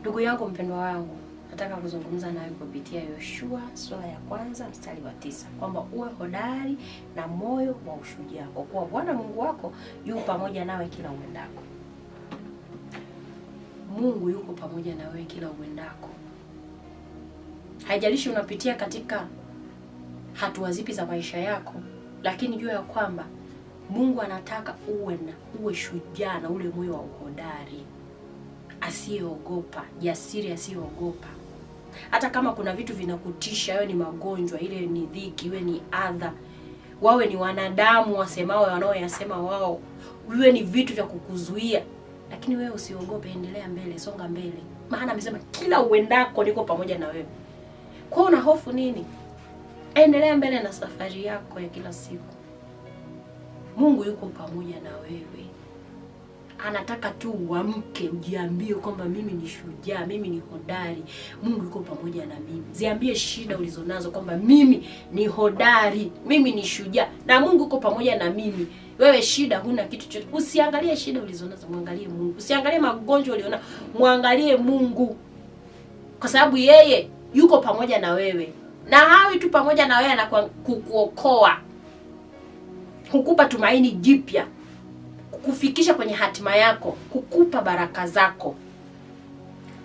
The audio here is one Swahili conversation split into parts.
Ndugu yangu mpendwa wangu, nataka kuzungumza nawe kupitia Yoshua sura ya 1 mstari wa 9 kwamba uwe hodari na moyo wa ushujaa, kwa kuwa Bwana Mungu wako yu pamoja nawe kila uendako. Mungu yuko pamoja na wewe kila uendako. Haijalishi unapitia katika hatua zipi za maisha yako, lakini jua ya kwamba Mungu anataka uwe shujaa na ule moyo wa uhodari, asiyeogopa, jasiri asiyeogopa. Hata kama kuna vitu vinakutisha, iwe ni magonjwa, ile ni dhiki, iwe ni adha, wawe ni wanadamu wasemao wanaoyasema wao, iwe ni vitu vya kukuzuia, lakini wewe usiogope, endelea mbele, songa mbele. Maana amesema kila uendako niko pamoja na wewe. Kwa una hofu nini? Endelea mbele na safari yako ya kila siku. Mungu yuko pamoja na wewe. Anataka tu uamke, ujiambie kwamba mimi ni shujaa, mimi ni hodari. Mungu yuko pamoja na mimi. Ziambie shida ulizonazo kwamba mimi ni hodari, mimi ni shujaa na Mungu yuko pamoja na mimi. Wewe shida huna kitu chochote. Usiangalie shida ulizonazo, muangalie Mungu. Usiangalie magonjwa uliona, muangalie Mungu. Kwa sababu yeye yuko pamoja na wewe. Na hawi tu pamoja na wewe na kukuokoa, kukupa tumaini jipya, kukufikisha kwenye hatima yako, kukupa baraka zako.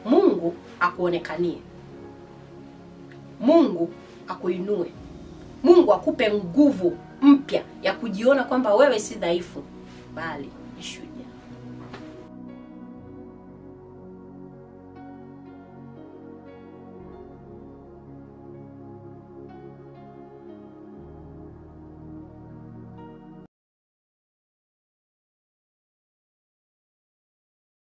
Mungu akuonekanie. Mungu akuinue. Mungu akupe nguvu mpya ya kujiona kwamba wewe si dhaifu, bali